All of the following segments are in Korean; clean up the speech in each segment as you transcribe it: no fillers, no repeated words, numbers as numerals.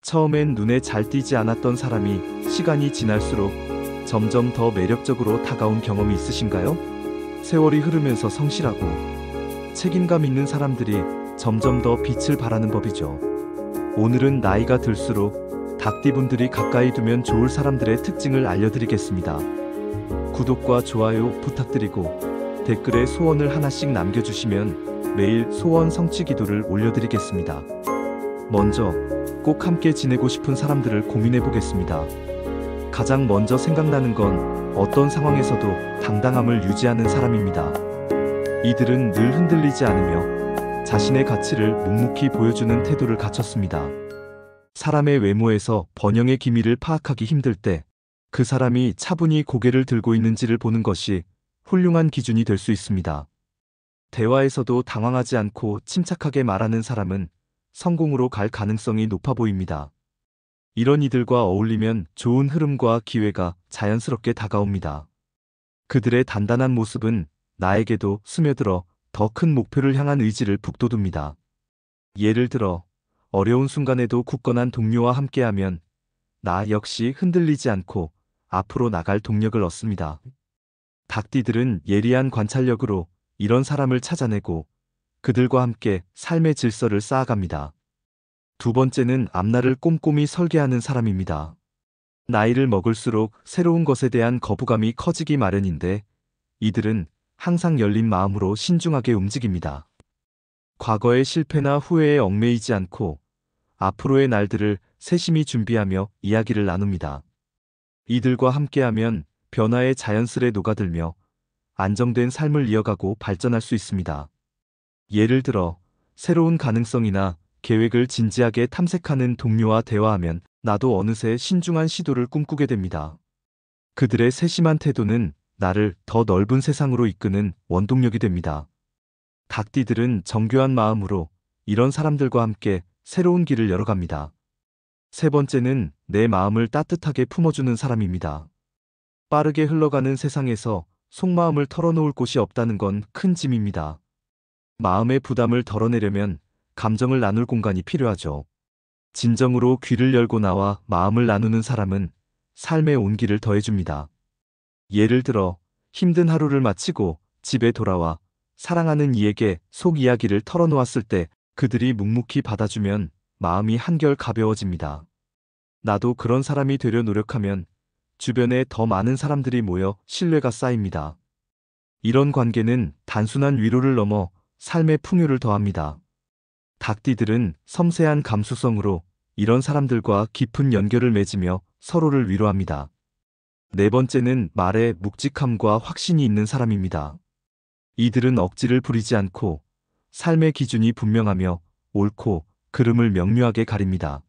처음엔 눈에 잘 띄지 않았던 사람이 시간이 지날수록 점점 더 매력적으로 다가온 경험이 있으신가요? 세월이 흐르면서 성실하고 책임감 있는 사람들이 점점 더 빛을 발하는 법이죠. 오늘은 나이가 들수록 닭띠분들이 가까이 두면 좋을 사람들의 특징을 알려드리겠습니다. 구독과 좋아요 부탁드리고 댓글에 소원을 하나씩 남겨주시면 매일 소원 성취 기도를 올려드리겠습니다. 먼저 꼭 함께 지내고 싶은 사람들을 고민해 보겠습니다. 가장 먼저 생각나는 건 어떤 상황에서도 당당함을 유지하는 사람입니다. 이들은 늘 흔들리지 않으며 자신의 가치를 묵묵히 보여주는 태도를 갖췄습니다. 사람의 외모에서 번영의 기미를 파악하기 힘들 때 그 사람이 차분히 고개를 들고 있는지를 보는 것이 훌륭한 기준이 될 수 있습니다. 대화에서도 당황하지 않고 침착하게 말하는 사람은 성공으로 갈 가능성이 높아 보입니다. 이런 이들과 어울리면 좋은 흐름과 기회가 자연스럽게 다가옵니다. 그들의 단단한 모습은 나에게도 스며들어 더 큰 목표를 향한 의지를 북돋웁니다. 예를 들어 어려운 순간에도 굳건한 동료와 함께하면 나 역시 흔들리지 않고 앞으로 나갈 동력을 얻습니다. 닭띠들은 예리한 관찰력으로 이런 사람을 찾아내고 그들과 함께 삶의 질서를 쌓아갑니다. 두 번째는 앞날을 꼼꼼히 설계하는 사람입니다. 나이를 먹을수록 새로운 것에 대한 거부감이 커지기 마련인데 이들은 항상 열린 마음으로 신중하게 움직입니다. 과거의 실패나 후회에 얽매이지 않고 앞으로의 날들을 세심히 준비하며 이야기를 나눕니다. 이들과 함께하면 변화에 자연스레 녹아들며 안정된 삶을 이어가고 발전할 수 있습니다. 예를 들어 새로운 가능성이나 계획을 진지하게 탐색하는 동료와 대화하면 나도 어느새 신중한 시도를 꿈꾸게 됩니다. 그들의 세심한 태도는 나를 더 넓은 세상으로 이끄는 원동력이 됩니다. 닭띠들은 정교한 마음으로 이런 사람들과 함께 새로운 길을 열어갑니다. 세 번째는 내 마음을 따뜻하게 품어주는 사람입니다. 빠르게 흘러가는 세상에서 속마음을 털어놓을 곳이 없다는 건 큰 짐입니다. 마음의 부담을 덜어내려면 감정을 나눌 공간이 필요하죠. 진정으로 귀를 열고 나와 마음을 나누는 사람은 삶의 온기를 더해줍니다. 예를 들어 힘든 하루를 마치고 집에 돌아와 사랑하는 이에게 속 이야기를 털어놓았을 때 그들이 묵묵히 받아주면 마음이 한결 가벼워집니다. 나도 그런 사람이 되려 노력하면 주변에 더 많은 사람들이 모여 신뢰가 쌓입니다. 이런 관계는 단순한 위로를 넘어 삶의 풍요를 더합니다. 닭띠들은 섬세한 감수성으로 이런 사람들과 깊은 연결을 맺으며 서로를 위로합니다. 네 번째는 말에 묵직함과 확신이 있는 사람입니다. 이들은 억지를 부리지 않고 삶의 기준이 분명하며 옳고 그름을 명료하게 가립니다.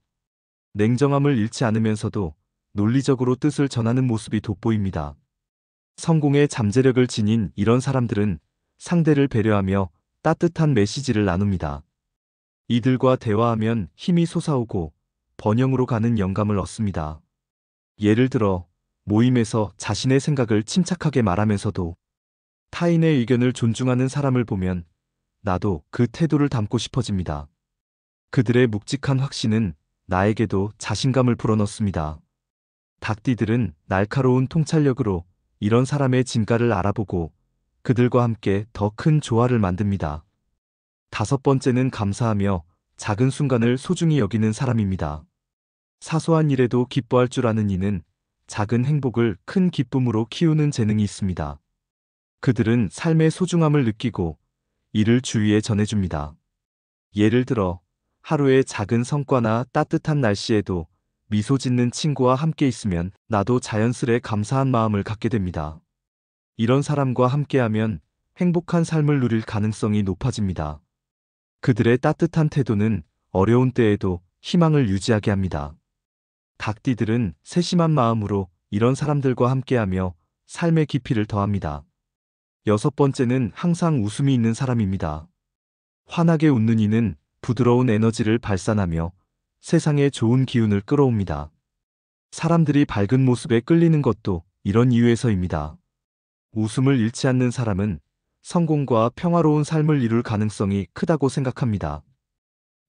냉정함을 잃지 않으면서도 논리적으로 뜻을 전하는 모습이 돋보입니다. 성공의 잠재력을 지닌 이런 사람들은 상대를 배려하며 따뜻한 메시지를 나눕니다. 이들과 대화하면 힘이 솟아오고 번영으로 가는 영감을 얻습니다. 예를 들어 모임에서 자신의 생각을 침착하게 말하면서도 타인의 의견을 존중하는 사람을 보면 나도 그 태도를 담고 싶어집니다. 그들의 묵직한 확신은 나에게도 자신감을 불어넣습니다. 닭띠들은 날카로운 통찰력으로 이런 사람의 진가를 알아보고 그들과 함께 더 큰 조화를 만듭니다. 다섯 번째는 감사하며 작은 순간을 소중히 여기는 사람입니다. 사소한 일에도 기뻐할 줄 아는 이는 작은 행복을 큰 기쁨으로 키우는 재능이 있습니다. 그들은 삶의 소중함을 느끼고 이를 주위에 전해줍니다. 예를 들어 하루의 작은 성과나 따뜻한 날씨에도 미소 짓는 친구와 함께 있으면 나도 자연스레 감사한 마음을 갖게 됩니다. 이런 사람과 함께하면 행복한 삶을 누릴 가능성이 높아집니다. 그들의 따뜻한 태도는 어려운 때에도 희망을 유지하게 합니다. 닭띠들은 세심한 마음으로 이런 사람들과 함께하며 삶의 깊이를 더합니다. 여섯 번째는 항상 웃음이 있는 사람입니다. 환하게 웃는 이는 부드러운 에너지를 발산하며 세상에 좋은 기운을 끌어옵니다. 사람들이 밝은 모습에 끌리는 것도 이런 이유에서입니다. 웃음을 잃지 않는 사람은 성공과 평화로운 삶을 이룰 가능성이 크다고 생각합니다.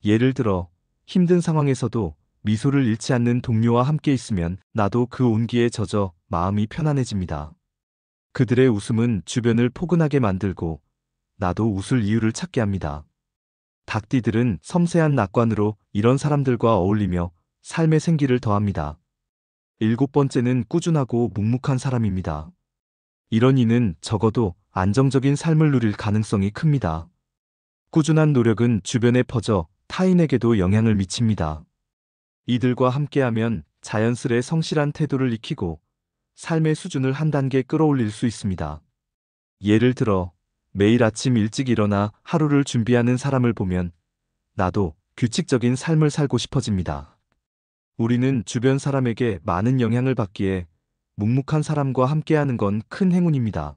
예를 들어 힘든 상황에서도 미소를 잃지 않는 동료와 함께 있으면 나도 그 온기에 젖어 마음이 편안해집니다. 그들의 웃음은 주변을 포근하게 만들고 나도 웃을 이유를 찾게 합니다. 닭띠들은 섬세한 낙관으로 이런 사람들과 어울리며 삶의 생기를 더합니다. 일곱 번째는 꾸준하고 묵묵한 사람입니다. 이런 이는 적어도 안정적인 삶을 누릴 가능성이 큽니다. 꾸준한 노력은 주변에 퍼져 타인에게도 영향을 미칩니다. 이들과 함께하면 자연스레 성실한 태도를 익히고 삶의 수준을 한 단계 끌어올릴 수 있습니다. 예를 들어 매일 아침 일찍 일어나 하루를 준비하는 사람을 보면 나도 규칙적인 삶을 살고 싶어집니다. 우리는 주변 사람에게 많은 영향을 받기에 묵묵한 사람과 함께하는 건 큰 행운입니다.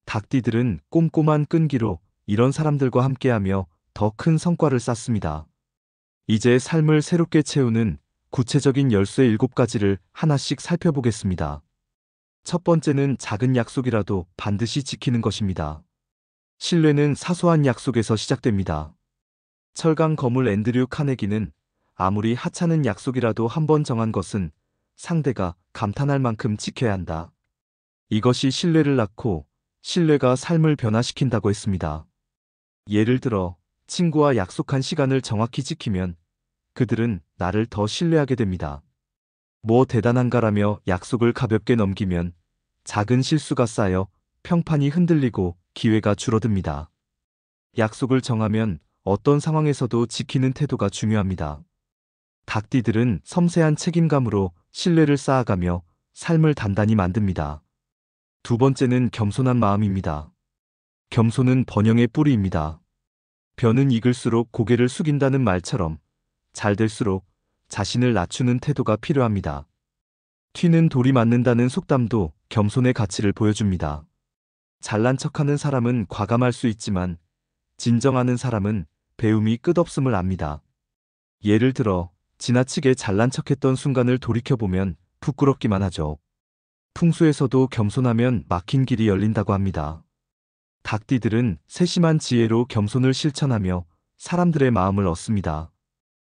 닭띠들은 꼼꼼한 끈기로 이런 사람들과 함께하며 더 큰 성과를 쌓습니다. 이제 삶을 새롭게 채우는 구체적인 열쇠 7가지를 하나씩 살펴보겠습니다. 첫 번째는 작은 약속이라도 반드시 지키는 것입니다. 신뢰는 사소한 약속에서 시작됩니다. 철강 거물 앤드류 카네기는 아무리 하찮은 약속이라도 한번 정한 것은 상대가 감탄할 만큼 지켜야 한다. 이것이 신뢰를 낳고 신뢰가 삶을 변화시킨다고 했습니다. 예를 들어 친구와 약속한 시간을 정확히 지키면 그들은 나를 더 신뢰하게 됩니다. 뭐 대단한가라며 약속을 가볍게 넘기면 작은 실수가 쌓여 평판이 흔들리고 기회가 줄어듭니다. 약속을 정하면 어떤 상황에서도 지키는 태도가 중요합니다. 닭띠들은 섬세한 책임감으로 신뢰를 쌓아가며 삶을 단단히 만듭니다. 두 번째는 겸손한 마음입니다. 겸손은 번영의 뿌리입니다. 벼는 익을수록 고개를 숙인다는 말처럼 잘 될수록 자신을 낮추는 태도가 필요합니다. 튀는 돌이 맞는다는 속담도 겸손의 가치를 보여줍니다. 잘난 척하는 사람은 과감할 수 있지만 진정하는 사람은 배움이 끝없음을 압니다. 예를 들어 지나치게 잘난 척했던 순간을 돌이켜보면 부끄럽기만 하죠. 풍수에서도 겸손하면 막힌 길이 열린다고 합니다. 닭띠들은 세심한 지혜로 겸손을 실천하며 사람들의 마음을 얻습니다.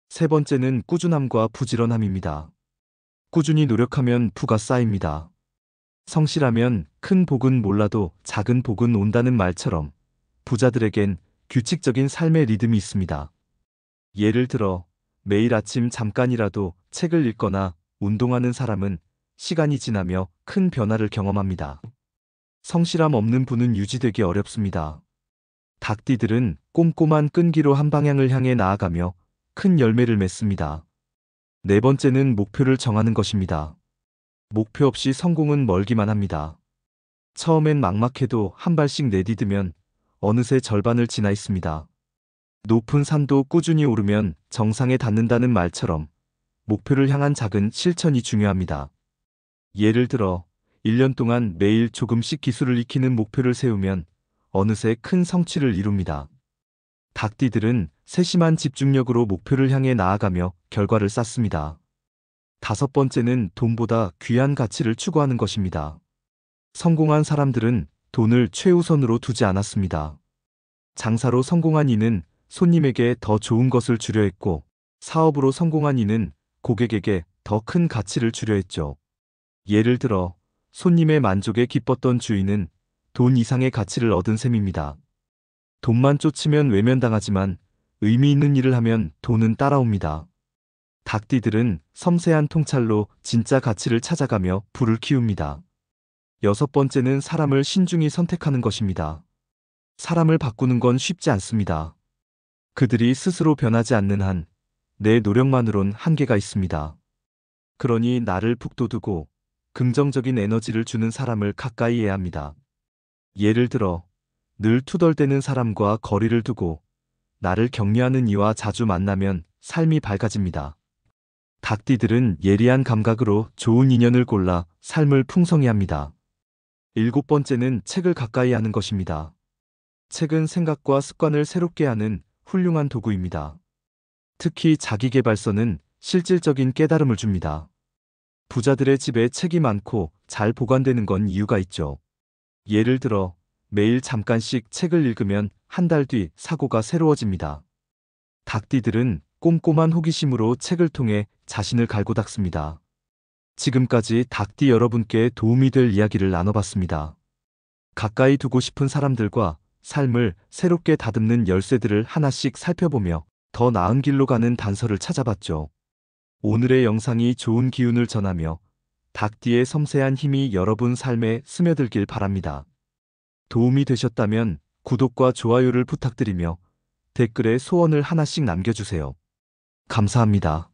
세 번째는 꾸준함과 부지런함입니다. 꾸준히 노력하면 부가 쌓입니다. 성실하면 큰 복은 몰라도 작은 복은 온다는 말처럼 부자들에겐 규칙적인 삶의 리듬이 있습니다. 예를 들어 매일 아침 잠깐이라도 책을 읽거나 운동하는 사람은 시간이 지나며 큰 변화를 경험합니다. 성실함 없는 분은 유지되기 어렵습니다. 닭띠들은 꼼꼼한 끈기로 한 방향을 향해 나아가며 큰 열매를 맺습니다. 네 번째는 목표를 정하는 것입니다. 목표 없이 성공은 멀기만 합니다. 처음엔 막막해도 한 발씩 내디디면 어느새 절반을 지나 있습니다. 높은 산도 꾸준히 오르면 정상에 닿는다는 말처럼 목표를 향한 작은 실천이 중요합니다. 예를 들어 1년 동안 매일 조금씩 기술을 익히는 목표를 세우면 어느새 큰 성취를 이룹니다. 닭띠들은 세심한 집중력으로 목표를 향해 나아가며 결과를 쌓습니다. 다섯 번째는 돈보다 귀한 가치를 추구하는 것입니다. 성공한 사람들은 돈을 최우선으로 두지 않았습니다. 장사로 성공한 이는 손님에게 더 좋은 것을 주려 했고, 사업으로 성공한 이는 고객에게 더 큰 가치를 주려 했죠. 예를 들어 손님의 만족에 기뻤던 주인은 돈 이상의 가치를 얻은 셈입니다. 돈만 쫓으면 외면당하지만 의미 있는 일을 하면 돈은 따라옵니다. 닭띠들은 섬세한 통찰로 진짜 가치를 찾아가며 부를 키웁니다. 여섯 번째는 사람을 신중히 선택하는 것입니다. 사람을 바꾸는 건 쉽지 않습니다. 그들이 스스로 변하지 않는 한 내 노력만으론 한계가 있습니다. 그러니 나를 북돋우고 긍정적인 에너지를 주는 사람을 가까이 해야 합니다. 예를 들어 늘 투덜대는 사람과 거리를 두고 나를 격려하는 이와 자주 만나면 삶이 밝아집니다. 닭띠들은 예리한 감각으로 좋은 인연을 골라 삶을 풍성히 합니다. 일곱 번째는 책을 가까이 하는 것입니다. 책은 생각과 습관을 새롭게 하는 훌륭한 도구입니다. 특히 자기계발서는 실질적인 깨달음을 줍니다. 부자들의 집에 책이 많고 잘 보관되는 건 이유가 있죠. 예를 들어 매일 잠깐씩 책을 읽으면 한 달 뒤 사고가 새로워집니다. 닭띠들은 꼼꼼한 호기심으로 책을 통해 자신을 갈고 닦습니다. 지금까지 닭띠 여러분께 도움이 될 이야기를 나눠봤습니다. 가까이 두고 싶은 사람들과 삶을 새롭게 다듬는 열쇠들을 하나씩 살펴보며 더 나은 길로 가는 단서를 찾아봤죠. 오늘의 영상이 좋은 기운을 전하며 닭띠의 섬세한 힘이 여러분 삶에 스며들길 바랍니다. 도움이 되셨다면 구독과 좋아요를 부탁드리며 댓글에 소원을 하나씩 남겨주세요. 감사합니다.